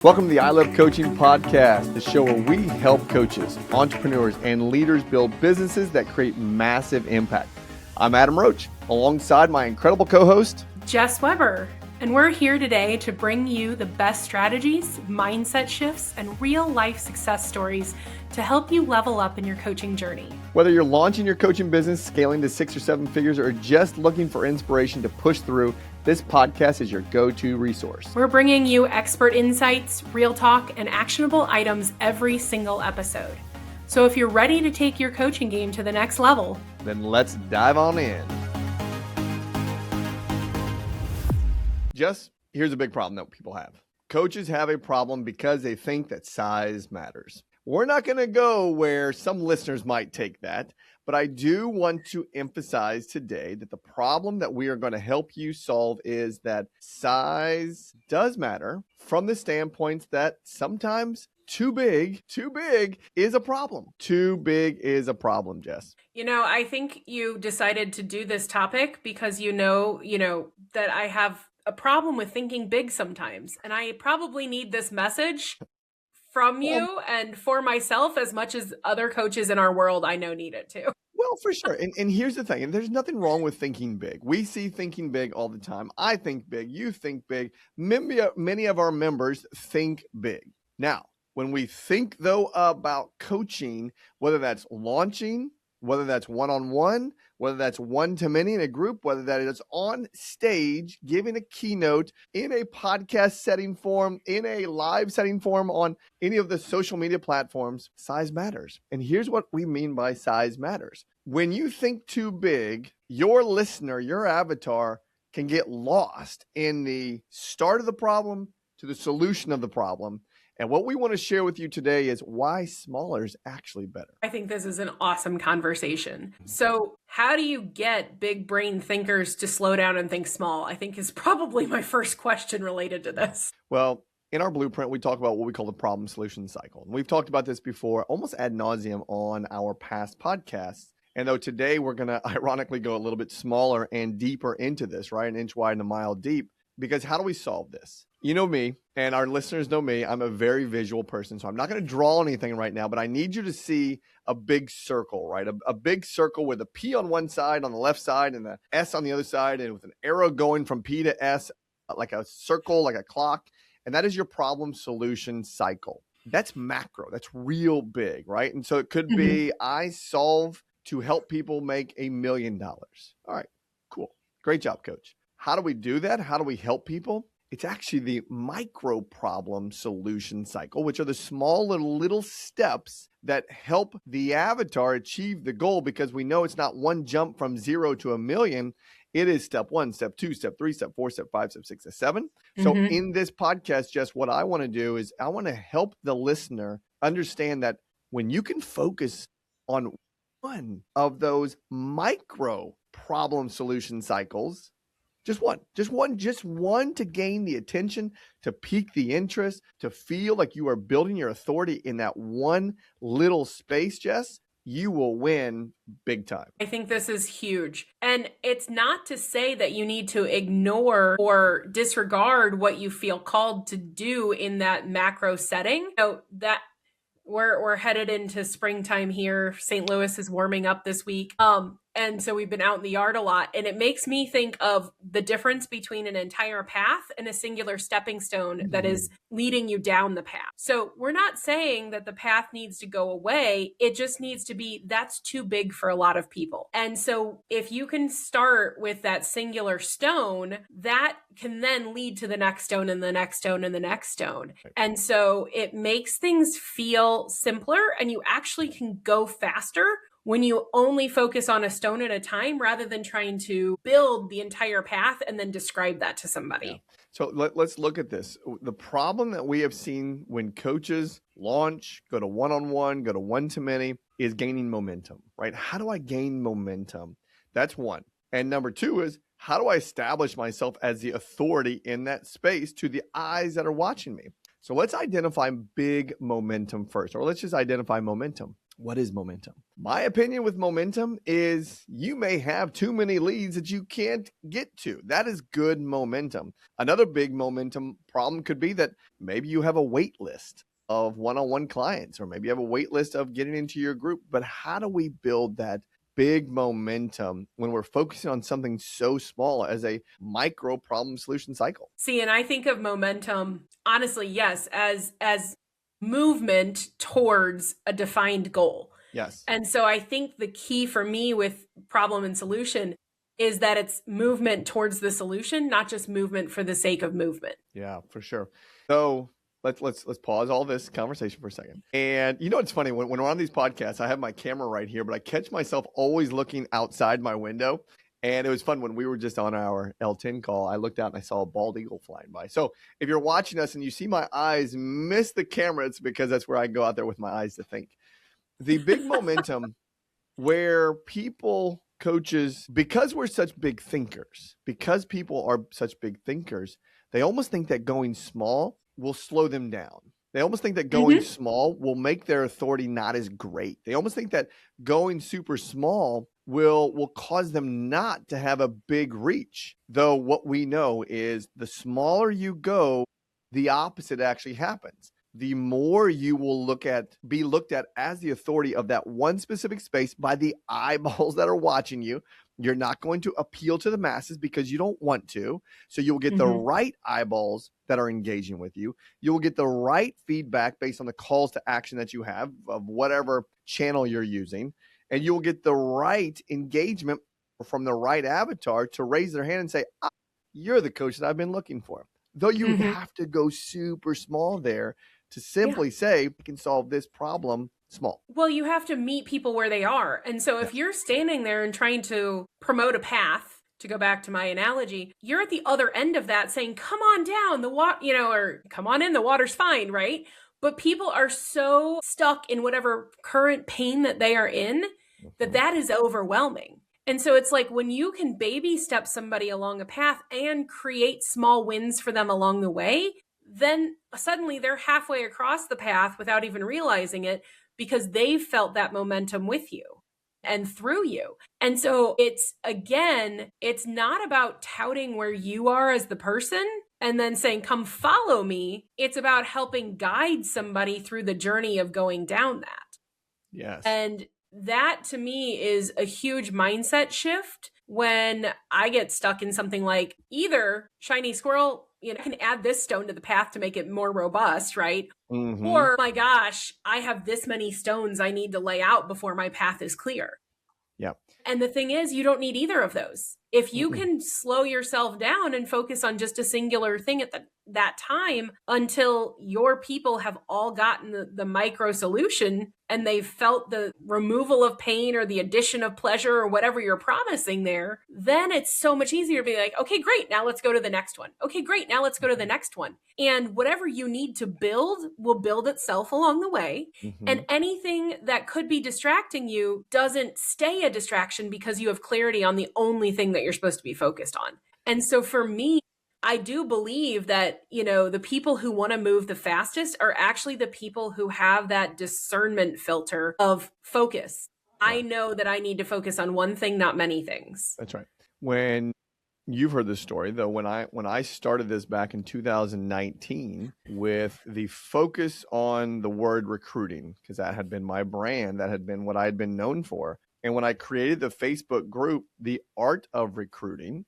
Welcome to the I Love Coaching podcast, the show where we help coaches, entrepreneurs, and leaders build businesses that create massive impact. I'm Adam Roach, alongside my incredible co-host, Jess Webber, and we're here today to bring you the best strategies, mindset shifts, and real-life success stories to help you level up in your coaching journey. Whether you're launching your coaching business, scaling to 6 or 7 figures, or just looking for inspiration to push through, this podcast is your go-to resource. We're bringing you expert insights, real talk, and actionable items every single episode. So if you're ready to take your coaching game to the next level, then let's dive on in. Just here's a big problem that people have. Coaches have a problem because they think that size matters. We're not going to go where some listeners might take that, but I do want to emphasize today that the problem that we are going to help you solve is that size does matter from the standpoint that sometimes too big is a problem. Too big is a problem, Jess. You know, I think you decided to do this topic because you know that I have a problem with thinking big sometimes, and I probably need this message from you and for myself as much as other coaches in our world I know need it too. Well, for sure. And here's the thing. And there's nothing wrong with thinking big. We see thinking big all the time. I think big. You think big. Many of our members think big. Now, when we think, though, about coaching, whether that's launching, whether that's one-on-one, whether that's one-to-many in a group, whether that is on stage, giving a keynote, in a podcast setting form, in a live setting form on any of the social media platforms, size matters. And here's what we mean by size matters. When you think too big, your listener, your avatar, can get lost in the start of the problem to the solution of the problem. And what we want to share with you today is why smaller is actually better. I think this is an awesome conversation. So how do you get big brain thinkers to slow down and think small? I think is probably my first question related to this. Well, in our blueprint, we talk about what we call the problem solution cycle. And we've talked about this before, almost ad nauseum on our past podcasts. And though today we're going to ironically go a little bit smaller and deeper into this, right? An inch wide and a mile deep. Because how do we solve this? You know me, and our listeners know me. I'm a very visual person, so I'm not going to draw anything right now, but I need you to see a big circle, right? A big circle with a P on one side, on the left side, and the S on the other side, and with an arrow going from P to S, like a circle, like a clock. And that is your problem solution cycle. That's macro. That's real big, right? And so it could be, I solve to help people make $1 million. All right, cool. Great job, coach. How do we do that? How do we help people? It's actually the micro problem solution cycle, which are the small little steps that help the avatar achieve the goal, because we know it's not one jump from 0 to 1 million. It is step 1, step 2, step 3, step 4, step 5, step 6, step 7. So in this podcast, Jess, what I want to do is I want to help the listener understand that when you can focus on one of those micro problem solution cycles, just one to gain the attention, to pique the interest, to feel like you are building your authority in that one little space, Jess, you will win big time. I think this is huge. And it's not to say that you need to ignore or disregard what you feel called to do in that macro setting. So that we're headed into springtime here. St. Louis is warming up this week. And so we've been out in the yard a lot, and it makes me think of the difference between an entire path and a singular stepping stone that is leading you down the path. So we're not saying that the path needs to go away. It just needs to be, that's too big for a lot of people. And so if you can start with that singular stone, that can then lead to the next stone and the next stone and the next stone. And so it makes things feel simpler, and you actually can go faster when you only focus on a stone at a time rather than trying to build the entire path and then describe that to somebody. Yeah. So let's look at this. The problem that we have seen when coaches launch, go to one-on-one, go to one-to-many, is gaining momentum, right? How do I gain momentum? That's one. And number two is, how do I establish myself as the authority in that space to the eyes that are watching me? So let's identify big momentum first, or let's just identify momentum. What is momentum? My opinion with momentum is you may have too many leads that you can't get to. That is good momentum. Another big momentum problem could be that maybe you have a wait list of one-on-one clients, or maybe you have a wait list of getting into your group. But how do we build that big momentum when we're focusing on something so small as a micro problem solution cycle? See, and I think of momentum, honestly, yes, as movement towards a defined goal. Yes. And so I think the key for me with problem and solution is that it's movement towards the solution, not just movement for the sake of movement. Yeah, for sure. So let's pause all this conversation for a second. And you know what's funny? When we're on these podcasts, I have my camera right here, but I catch myself always looking outside my window. And it was fun when we were just on our L10 call. I looked out and I saw a bald eagle flying by. So if you're watching us and you see my eyes miss the camera, it's because that's where I go out there with my eyes to think. The big momentum where people, coaches, because we're such big thinkers, because people are such big thinkers, they almost think that going small will slow them down. They almost think that going small will make their authority not as great. They almost think that going super small will cause them not to have a big reach. Though what we know is the smaller you go, the opposite actually happens. The more you will be looked at as the authority of that one specific space by the eyeballs that are watching you. You're not going to appeal to the masses because you don't want to. So you'll get the right eyeballs that are engaging with you. You'll get the right feedback based on the calls to action that you have of whatever channel you're using. And you'll get the right engagement from the right avatar to raise their hand and say, you're the coach that I've been looking for. Though you have to go super small there to simply say, we can solve this problem small. Well, you have to meet people where they are. And so if you're standing there and trying to promote a path, to go back to my analogy, you're at the other end of that saying, come on down, or come on in, the water's fine, right? But people are so stuck in whatever current pain that they are in that is overwhelming. And so it's like when you can baby step somebody along a path and create small wins for them along the way, then suddenly they're halfway across the path without even realizing it because they've felt that momentum with you and through you. And so it's not about touting where you are as the person and then saying, come follow me. It's about helping guide somebody through the journey of going down that. Yes. And that to me is a huge mindset shift when I get stuck in something like either shiny squirrel, I can add this stone to the path to make it more robust, right? Or, my gosh, I have this many stones I need to lay out before my path is clear. Yeah. And the thing is, you don't need either of those. If you can slow yourself down and focus on just a singular thing at that time until your people have all gotten the micro solution and they've felt the removal of pain or the addition of pleasure or whatever you're promising there, then it's so much easier to be like, okay, great, now let's go to the next one. Okay, great, now let's go to the next one. And whatever you need to build will build itself along the way. And anything that could be distracting you doesn't stay a distraction because you have clarity on the only thing that you're supposed to be focused on. And so for me, I do believe that, the people who want to move the fastest are actually the people who have that discernment filter of focus. Yeah. I know that I need to focus on one thing, not many things. That's right. When you've heard this story, though, when I started this back in 2019 with the focus on the word recruiting, because that had been my brand, that had been what I had been known for. And when I created the Facebook group, The Art of Recruiting,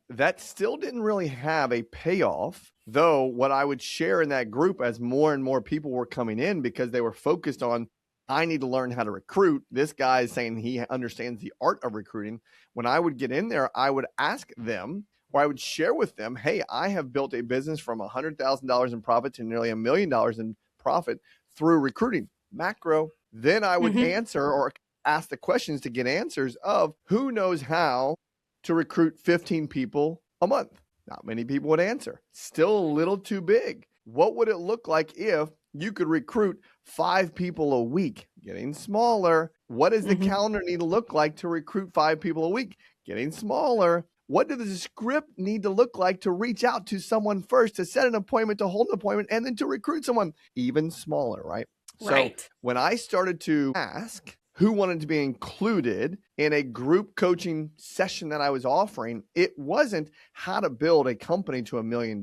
that still didn't really have a payoff, though what I would share in that group as more and more people were coming in because they were focused on, I need to learn how to recruit. This guy is saying he understands the art of recruiting. When I would get in there, I would ask them, or I would share with them, hey, I have built a business from $100,000 in profit to nearly $1 million in profit through recruiting, macro. Then I would answer or ask the questions to get answers of who knows how to recruit 15 people a month. Not many people would answer. Still a little too big. What would it look like if you could recruit 5 people a week? Getting smaller. What does the calendar need to look like to recruit 5 people a week? Getting smaller. What does the script need to look like to reach out to someone first, to set an appointment, to hold an appointment, and then to recruit someone? Even smaller, right? So Right. when I started to ask who wanted to be included in a group coaching session that I was offering, it wasn't how to build a company to $1 million.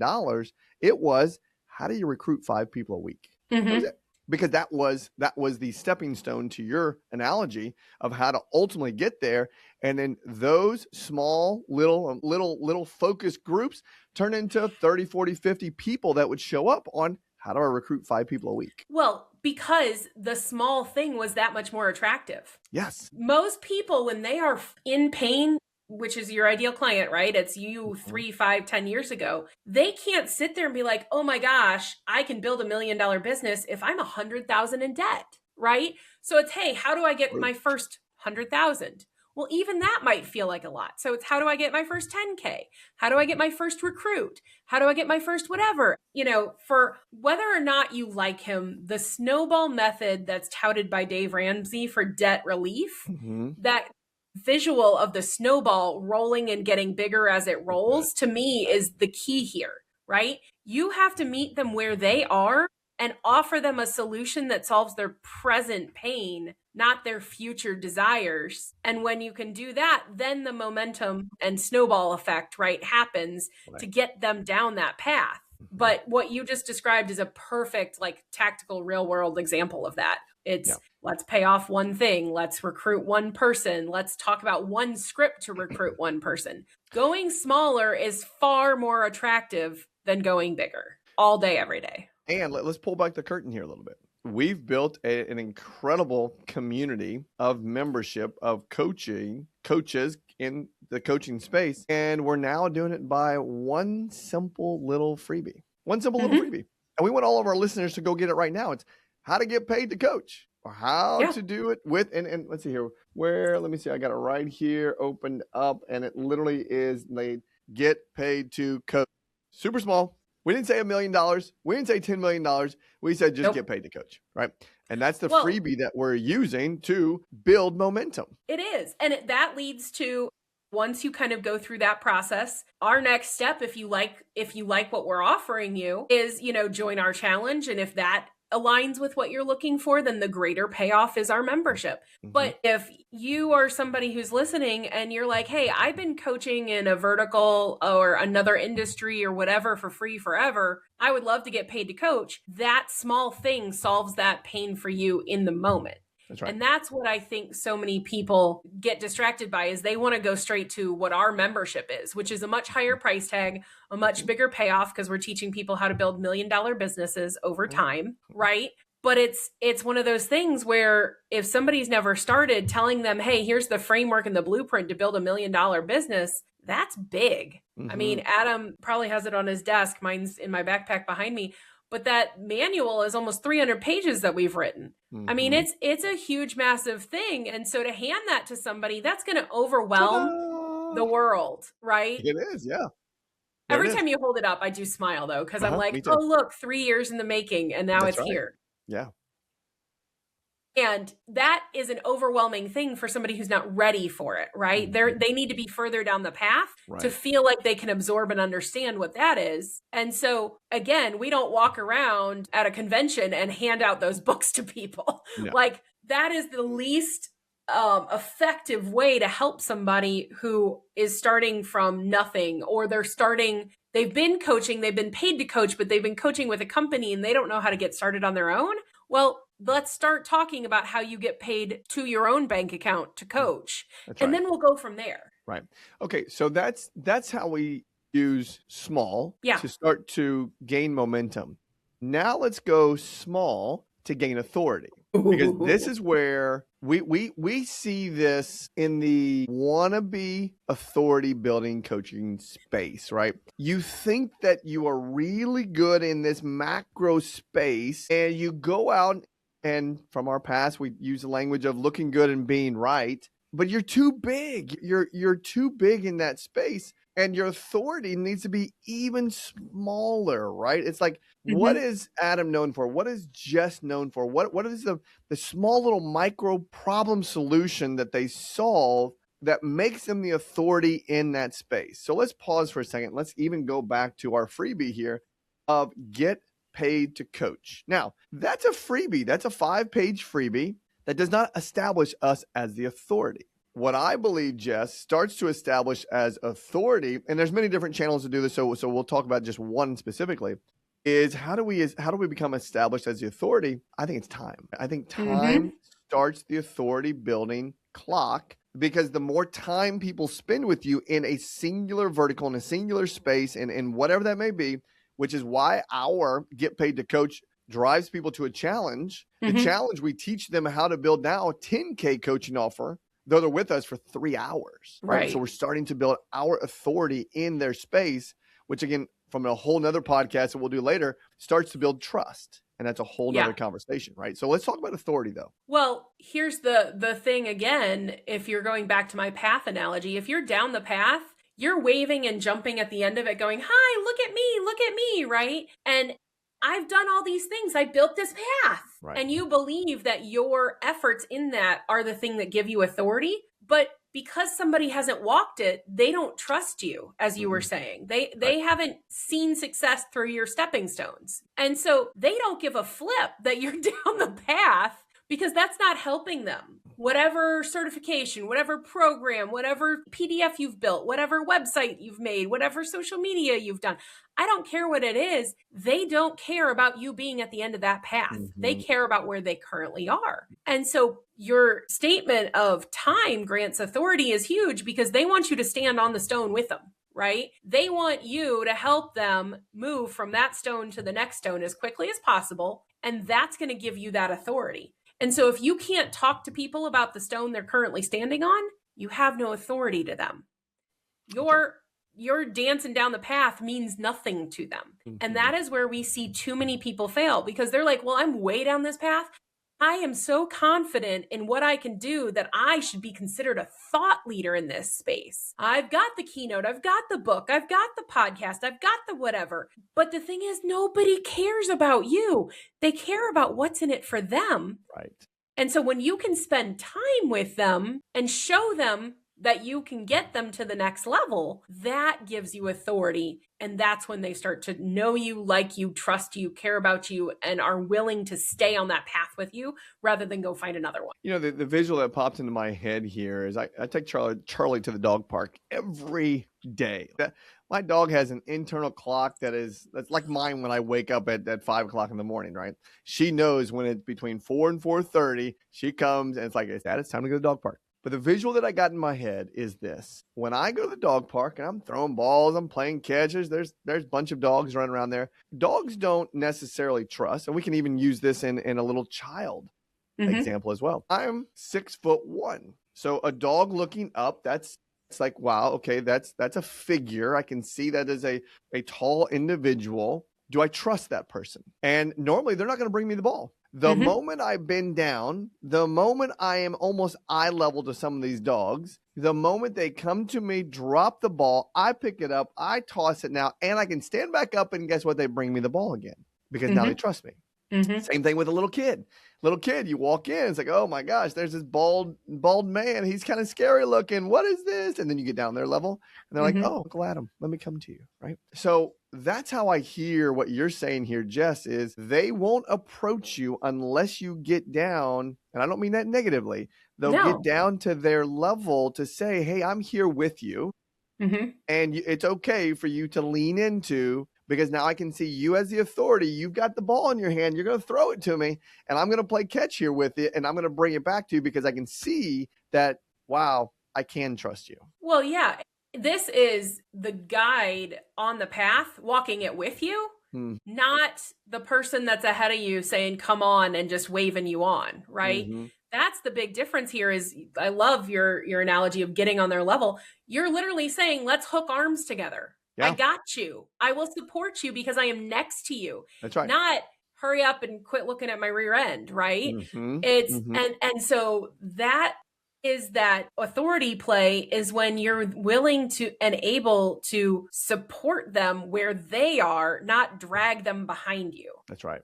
It was how do you recruit 5 people a week? That was it. Because that was the stepping stone to your analogy of how to ultimately get there. And then those small little focus groups turn into 30, 40, 50 people that would show up on how do I recruit 5 people a week? Well, because the small thing was that much more attractive. Yes. Most people, when they are in pain, which is your ideal client, right? It's you 3, 5, 10 years ago. They can't sit there and be like, oh my gosh, I can build $1 million business if I'm 100,000 in debt, right? So it's, hey, how do I get my first 100,000? Well, even that might feel like a lot. So it's how do I get my first 10K? How do I get my first recruit? How do I get my first whatever? For whether or not you like him, the snowball method that's touted by Dave Ramsey for debt relief, that visual of the snowball rolling and getting bigger as it rolls, to me is the key here, right? You have to meet them where they are and offer them a solution that solves their present pain, not their future desires. And when you can do that, then the momentum and snowball effect, right, happens to get them down that path. But what you just described is a perfect, like, tactical real world example of that. It's let's pay off one thing. Let's recruit one person. Let's talk about one script to recruit one person. Going smaller is far more attractive than going bigger all day, every day. And let's pull back the curtain here a little bit. We've built an incredible community of membership of coaches in the coaching space. And we're now doing it by one simple little freebie. Little freebie. And we want all of our listeners to go get it right now. It's how to get paid to coach, or how to do it with, and let's see here, let me see, I got it right here opened up, and it literally is, they get paid to coach. Super small. We didn't say $1 million. We didn't say $10 million. We said just get paid to coach, right? And that's the freebie that we're using to build momentum. It is. And that leads to, once you kind of go through that process, our next step, if you like what we're offering you, is, join our challenge. And if that aligns with what you're looking for, then the greater payoff is our membership. But if you are somebody who's listening and you're like, hey, I've been coaching in a vertical or another industry or whatever for free forever, I would love to get paid to coach. That small thing solves that pain for you in the moment. That's right. And that's what I think so many people get distracted by, is they want to go straight to what our membership is, which is a much higher price tag, a much bigger payoff, because we're teaching people how to build $1 million businesses over time, right? But it's one of those things where if somebody's never started, telling them, hey, here's the framework and the blueprint to build $1 million business, that's big. I mean, Adam probably has it on his desk. Mine's in my backpack behind me. But that manual is almost 300 pages that we've written. I mean, it's a huge, massive thing. And so to hand that to somebody, that's going to overwhelm the world, right? It is, yeah. Every time you hold it up, I do smile, though, because I'm like, oh, look, 3 years in the making, and now it's here. Yeah. And that is an overwhelming thing for somebody who's not ready for it, right? They need to be further down the path to feel like they can absorb and understand what that is. And so, again, we don't walk around at a convention and hand out those books to people. No. Like, that is the least effective way to help somebody who is starting from nothing, or they've been coaching, they've been paid to coach, but they've been coaching with a company and they don't know how to get started on their own. Well, let's start talking about how you get paid to your own bank account to coach. And then we'll go from there. Right. Okay. So that's how we use small to start to gain momentum. Now let's go small to gain authority, because this is where we see this in the wannabe authority building coaching space, right? You think that you are really good in this macro space, and you go out, and from our past, we use the language of looking good and being right, but you're too big. You're too big in that space, and your authority needs to be even smaller, right? It's like, what is Adam known for? What is Jess known for? What is the small little micro problem solution that they solve that makes them the authority in that space? So let's pause for a second. Let's even go back to our freebie here of get paid to coach. Now, that's a freebie. That's a 5-page freebie that does not establish us as the authority. What I believe, Jess, starts to establish as authority, and there's many different channels to do this, so we'll talk about just one specifically, is how do we become established as the authority? I think it's time. I think time starts the authority building clock, because the more time people spend with you in a singular vertical, in a singular space, and whatever that may be, which is why our get paid to coach drives people to a challenge. The challenge, we teach them how to build now a 10K coaching offer, though they're with us for 3 hours, right? So we're starting to build our authority in their space, which again, from a whole nother podcast that we'll do later, starts to build trust. And that's a whole nother conversation, right? So let's talk about authority though. Well, here's the thing again, if you're going back to my path analogy, if you're down the path, you're waving and jumping at the end of it going, hi, look at me, right? And I've done all these things. I built this path. Right. And you believe that your efforts in that are the thing that give you authority. But because somebody hasn't walked it, they don't trust you, as you were saying. They haven't seen success through your stepping stones. And so they don't give a flip that you're down the path, because that's not helping them. Whatever certification, whatever program, whatever PDF you've built, whatever website you've made, whatever social media you've done, I don't care what it is. They don't care about you being at the end of that path. They care about where they currently are. And so your statement of time grants authority is huge, because they want you to stand on the stone with them, right? They want you to help them move from that stone to the next stone as quickly as possible. And that's going to give you that authority. And so if you can't talk to people about the stone they're currently standing on, you have no authority to them. Your dancing down the path means nothing to them. And that is where we see too many people fail, because they're like, well, I'm way down this path. I am so confident in what I can do that I should be considered a thought leader in this space. I've got the keynote, I've got the book, I've got the podcast, I've got the whatever. But the thing is, nobody cares about you. They care about what's in it for them. Right. And so when you can spend time with them and show them that you can get them to the next level, that gives you authority. And that's when they start to know you, like you, trust you, care about you, and are willing to stay on that path with you rather than go find another one. You know, the visual that popped into my head here is I take Charlie to the dog park every day. My dog has an internal clock that's like mine when I wake up at 5 o'clock in the morning, right? She knows when it's between 4 and 4:30, she comes and it's like, it's time to go to the dog park. But the visual that I got in my head is this. When I go to the dog park and I'm throwing balls, I'm playing catches, there's a bunch of dogs running around there. Dogs don't necessarily trust, and we can even use this in a little child example as well. I'm 6'1". So a dog looking up, it's like, wow, okay, that's a figure. I can see that as a tall individual. Do I trust that person? And normally they're not going to bring me the ball. The moment I bend down, the moment I am almost eye level to some of these dogs, the moment they come to me, drop the ball, I pick it up, I toss it now, and I can stand back up, and guess what? They bring me the ball again, because now they trust me. Same thing with a little kid. You walk in, it's like, oh my gosh, there's this bald man. He's kind of scary looking. What is this? And then you get down their level and they're like, oh, Uncle Adam, let me come to you. Right. So that's how I hear what you're saying here, Jess, is they won't approach you unless you get down. And I don't mean that negatively. They'll get down to their level to say, hey, I'm here with you. And it's okay for you to lean into, because now I can see you as the authority. You've got the ball in your hand. You're going to throw it to me, and I'm going to play catch here with it, and I'm going to bring it back to you because I can see that, wow, I can trust you. Well, yeah. This is the guide on the path, walking it with you, not the person that's ahead of you saying, come on, and just waving you on, right? That's the big difference here. Is I love your analogy of getting on their level. You're literally saying, let's hook arms together. Yeah. I got you. I will support you because I am next to you. That's right. Not hurry up and quit looking at my rear end, right? It's and so that is that authority play is when you're willing to and able to support them where they are, not drag them behind you. That's right.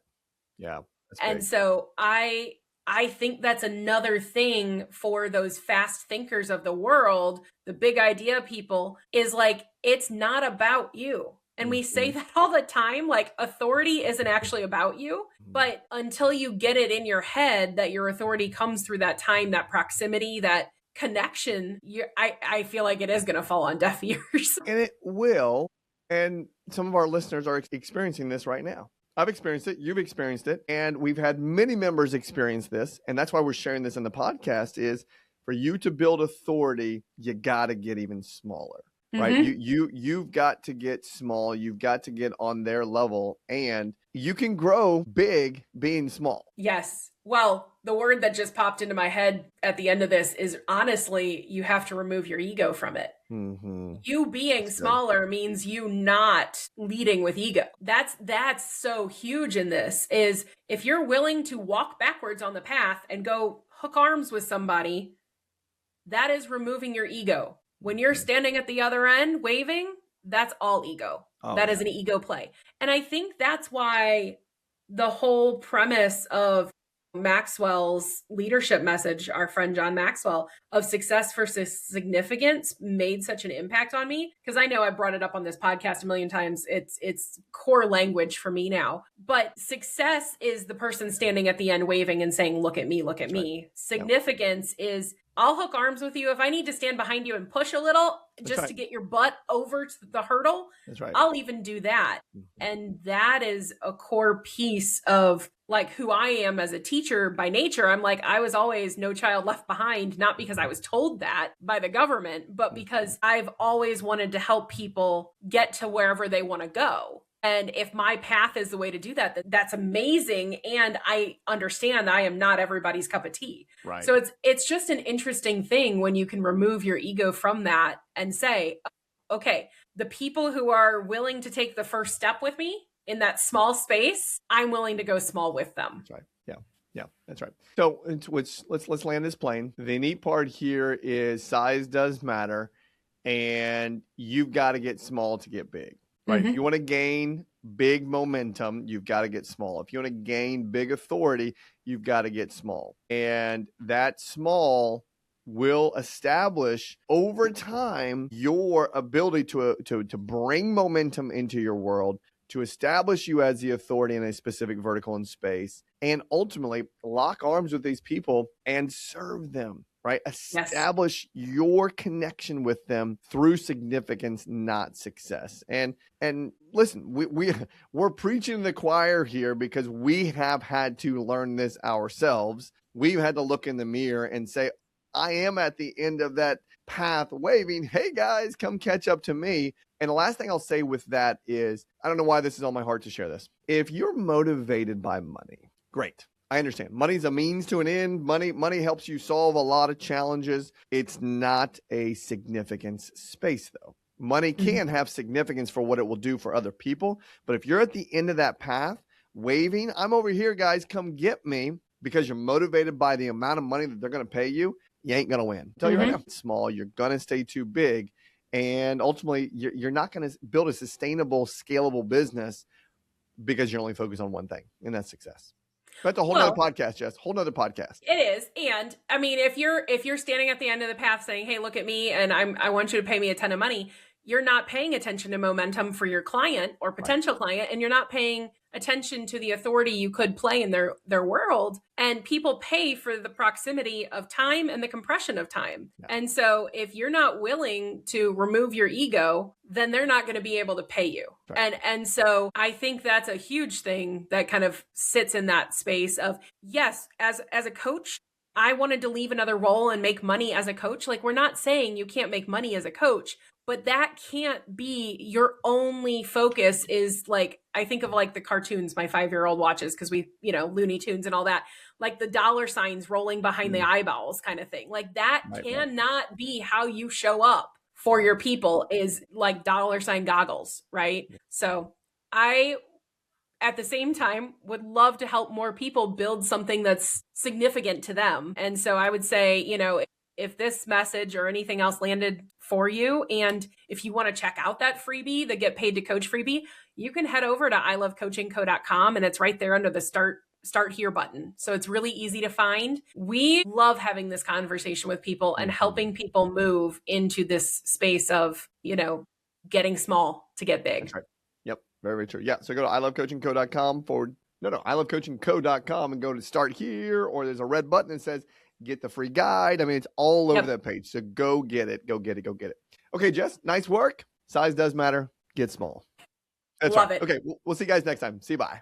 Yeah. That's and big. So I think that's another thing for those fast thinkers of the world, the big idea people, is like, it's not about you. And we say that all the time, like authority isn't actually about you, but until you get it in your head that your authority comes through that time, that proximity, that connection, I feel like it is going to fall on deaf ears. And it will. And some of our listeners are experiencing this right now. I've experienced it. You've experienced it. And we've had many members experience this. And that's why we're sharing this in the podcast is for you to build authority, you got to get even smaller, right? You've got to get small. You've got to get on their level, and you can grow big being small. Yes. Well, the word that just popped into my head at the end of this is honestly, you have to remove your ego from it. You being smaller means you not leading with ego. That's so huge in this is if you're willing to walk backwards on the path and go hook arms with somebody, that is removing your ego. When you're standing at the other end waving, that's all ego. That is an ego play. And I think that's why the whole premise of Maxwell's leadership message, our friend John Maxwell, of success versus significance made such an impact on me. Because I know I brought it up on this podcast a million times. It's core language for me now. But success is the person standing at the end waving and saying, look at me, look at me. Right. Significance is I'll hook arms with you. If I need to stand behind you and push a little to get your butt over the hurdle, I'll even do that. And that is a core piece of like who I am as a teacher by nature. I'm like, I was always no child left behind, not because I was told that by the government, but because I've always wanted to help people get to wherever they want to go. And if my path is the way to do that, that's amazing. And I understand I am not everybody's cup of tea. Right. So it's just an interesting thing when you can remove your ego from that and say, okay, the people who are willing to take the first step with me in that small space, I'm willing to go small with them. That's right. Yeah, that's right. So let's land this plane. The neat part here is size does matter, and you've got to get small to get big. Right. If you want to gain big momentum, you've got to get small. If you want to gain big authority, you've got to get small. And that small will establish over time your ability to bring momentum into your world, to establish you as the authority in a specific vertical in space, and ultimately lock arms with these people and serve them. Right? Establish your connection with them through significance, not success. And listen, we're preaching to the choir here because we have had to learn this ourselves. We've had to look in the mirror and say, I am at the end of that path waving, hey guys, come catch up to me. And the last thing I'll say with that is, I don't know why this is on my heart to share this. If you're motivated by money, great. I understand. Money's a means to an end. Money helps you solve a lot of challenges. It's not a significance space, though. Money can have significance for what it will do for other people. But if you're at the end of that path, waving, I'm over here, guys, come get me, because you're motivated by the amount of money that they're going to pay you, you ain't going to win. I'll tell you right now, it's small. You're going to stay too big. And ultimately, you're not going to build a sustainable, scalable business because you're only focused on one thing, and that's success. That's a whole nother podcast, Jess. Whole nother podcast. It is. And I mean, if you're standing at the end of the path saying, hey, look at me, and I want you to pay me a ton of money, you're not paying attention to momentum for your client or potential client, and you're not paying attention to the authority you could play in their world. And people pay for the proximity of time and the compression of time. Yeah. And so if you're not willing to remove your ego, then they're not going to be able to pay you. Right. And so I think that's a huge thing that kind of sits in that space of, yes, as a coach, I wanted to leave another role and make money as a coach. Like, we're not saying you can't make money as a coach, but that can't be your only focus. Is like, I think of like the cartoons my 5-year-old watches, because we, Looney Tunes and all that, like the dollar signs rolling behind the eyeballs kind of thing. Like that cannot be how you show up for your people, is like dollar sign goggles, right? Yeah. So I, at the same time, would love to help more people build something that's significant to them. And so I would say, if this message or anything else landed for you, and if you want to check out that freebie, the Get Paid to Coach freebie, you can head over to ilovecoachingco.com, and it's right there under the start here button. So it's really easy to find. We love having this conversation with people and helping people move into this space of, getting small to get big. That's right. Very, very true. Yeah. So go to ilovecoachingco.com ilovecoachingco.com and go to start here, or there's a red button that says get the free guide. I mean, it's all over that page. So go get it. Go get it. Go get it. Okay, Jess, nice work. Size does matter. Get small. That's Love right. it. Okay. We'll see you guys next time. See you. Bye.